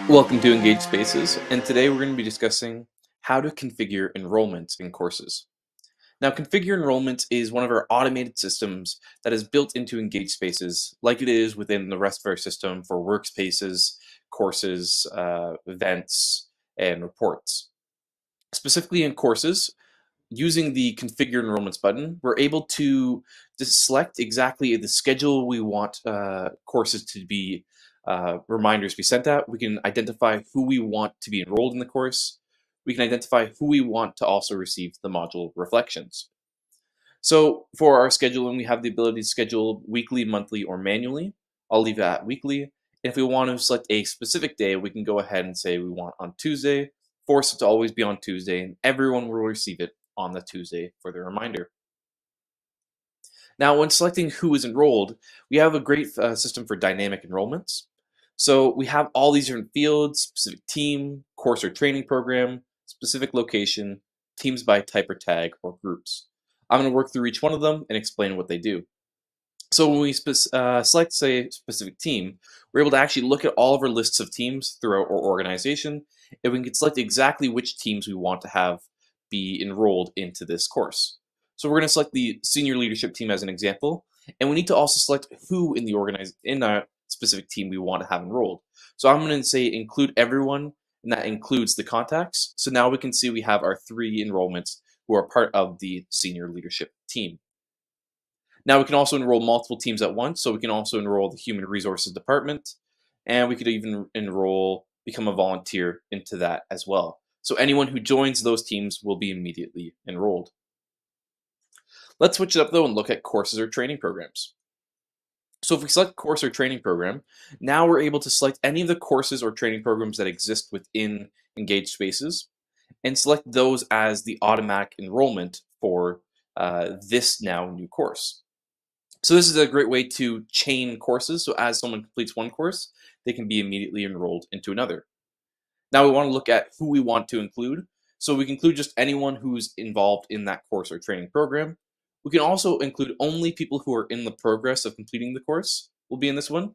Welcome to Engage Spaces, and today we're going to be discussing how to configure enrollments in courses. Now, configure enrollments is one of our automated systems that is built into Engage Spaces, like it is within the rest of our system for workspaces, courses, events, and reports. Specifically in courses, using the configure enrollments button, we're able to just select exactly the schedule we want courses to be reminders be sent out. We can identify who we want to be enrolled in the course. We can identify who we want to also receive the module reflections. So for our scheduling, we have the ability to schedule weekly, monthly, or manually. I'll leave that at weekly. And if we want to select a specific day, we can go ahead and say we want on Tuesday, force it to always be on Tuesday, and everyone will receive it on the Tuesday for the reminder. Now, when selecting who is enrolled, we have a great system for dynamic enrollments. So we have all these different fields: specific team, course or training program, specific location, teams by type or tag, or groups. I'm going to work through each one of them and explain what they do. So when we select, say, specific team, we're able to actually look at all of our lists of teams throughout our organization, and we can select exactly which teams we want to have be enrolled into this course. So we're going to select the senior leadership team as an example, and we need to also select who in the specific team we want to have enrolled. So I'm going to say include everyone, and that includes the contacts. So now we can see we have our 3 enrollments who are part of the senior leadership team. Now we can also enroll multiple teams at once, so we can also enroll the human resources department, and we could even become a volunteer into that as well. So anyone who joins those teams will be immediately enrolled. Let's switch it up though and look at courses or training programs. So if we select course or training program, now we're able to select any of the courses or training programs that exist within Engage Spaces and select those as the automatic enrollment for this now new course. So this is a great way to chain courses. So as someone completes one course, they can be immediately enrolled into another. Now we want to look at who we want to include. So we can include just anyone who's involved in that course or training program. We can also include only people who are in the progress of completing the course will be in this one.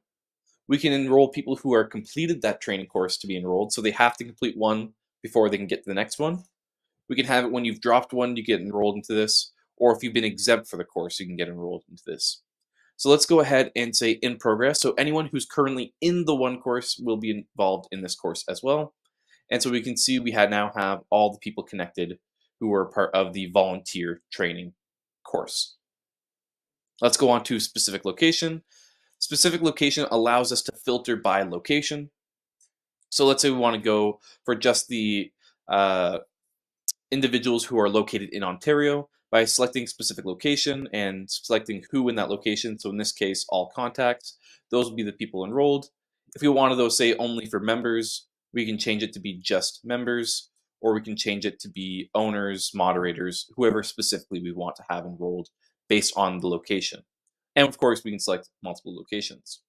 We can enroll people who are completed that training course to be enrolled. So they have to complete one before they can get to the next one. We can have it when you've dropped one, you get enrolled into this. Or if you've been exempt for the course, you can get enrolled into this. So let's go ahead and say in progress. So anyone who's currently in the one course will be involved in this course as well. And so we can see we now have all the people connected who are part of the volunteer training course. Let's go on to specific location. Specific location allows us to filter by location. So let's say we want to go for just the individuals who are located in Ontario by selecting specific location and selecting who in that location. So in this case, all contacts, those will be the people enrolled. If we wanted those say only for members, we can change it to be just members, or we can change it to be owners, moderators, whoever specifically we want to have enrolled based on the location. And of course, we can select multiple locations.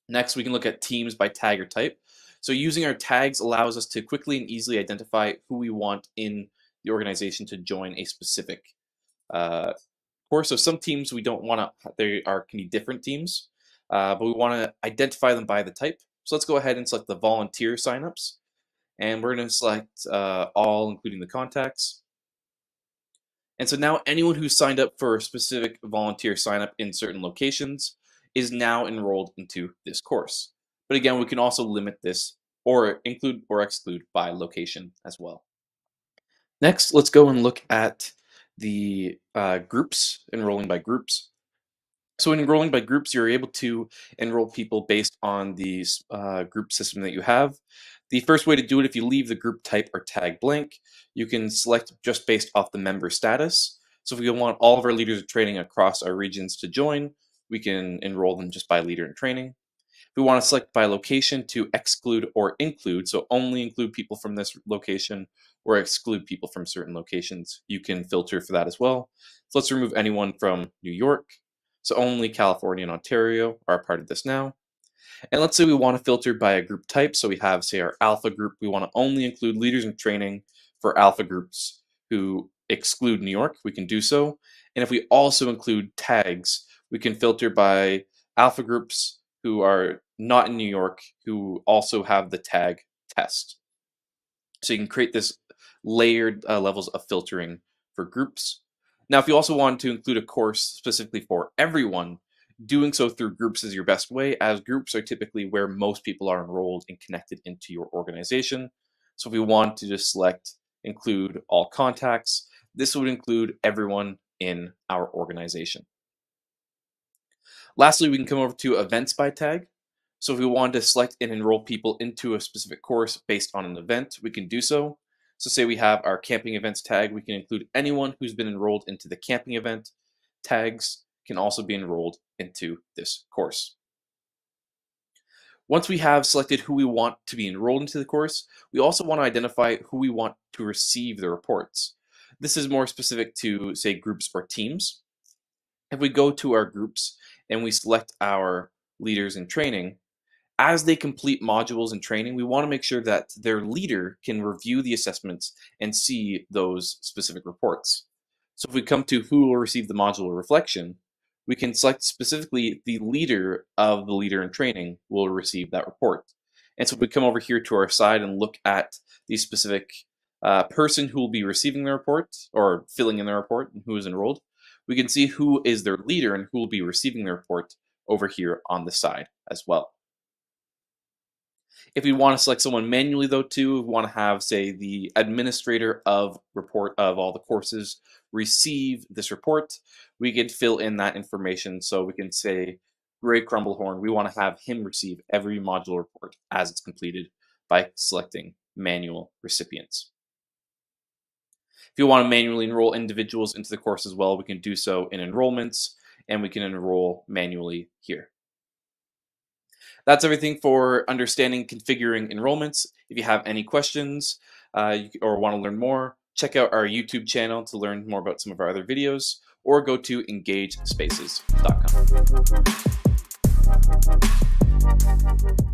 Next, we can look at teams by tag or type. So using our tags allows us to quickly and easily identify who we want in the organization to join a specific course. So some teams we don't want to, can be different teams, but we want to identify them by the type. So let's go ahead and select the volunteer signups. And we're going to select all, including the contacts. And so now anyone who signed up for a specific volunteer sign up in certain locations is now enrolled into this course. But again, we can also limit this or include or exclude by location as well. Next, let's go and look at the groups, enrolling by groups. So in enrolling by groups, you're able to enroll people based on the group system that you have. The first way to do it, if you leave the group type or tag blank, you can select just based off the member status. So if we want all of our leaders of training across our regions to join, we can enroll them just by leader in training. If we want to select by location to exclude or include, so only include people from this location or exclude people from certain locations, you can filter for that as well. So let's remove anyone from New York. So only California and Ontario are part of this now. And let's say we want to filter by a group type. So we have, say, our alpha group. We want to only include leaders in training for alpha groups who exclude New York. We can do so. And if we also include tags, we can filter by alpha groups who are not in New York who also have the tag test. So you can create this layered levels of filtering for groups. Now, if you also want to include a course specifically for everyone, doing so through groups is your best way, as groups are typically where most people are enrolled and connected into your organization. So if we want to just select include all contacts, this would include everyone in our organization. Lastly, we can come over to events by tag. So if we wanted to select and enroll people into a specific course based on an event, we can do so. So say we have our camping events tag, we can include anyone who's been enrolled into the camping event. Tags can also be enrolled into this course. Once we have selected who we want to be enrolled into the course, we also want to identify who we want to receive the reports. This is more specific to, say, groups or teams. If we go to our groups and we select our leaders in training, as they complete modules in training, we want to make sure that their leader can review the assessments and see those specific reports. So if we come to who will receive the module reflection, we can select specifically the leader of the leader in training will receive that report. And so if we come over here to our side and look at the specific person who will be receiving the report or filling in the report and who is enrolled, we can see who is their leader and who will be receiving the report over here on the side as well. If we want to select someone manually though too, we want to have, say, the administrator of report of all the courses receive this report, we can fill in that information. So we can say, Ray Crumblehorn, we want to have him receive every module report as it's completed by selecting manual recipients. If you want to manually enroll individuals into the course as well, we can do so in enrollments, and we can enroll manually here. That's everything for understanding configuring enrollments. If you have any questions or want to learn more, check out our YouTube channel to learn more about some of our other videos, or go to engagespaces.com.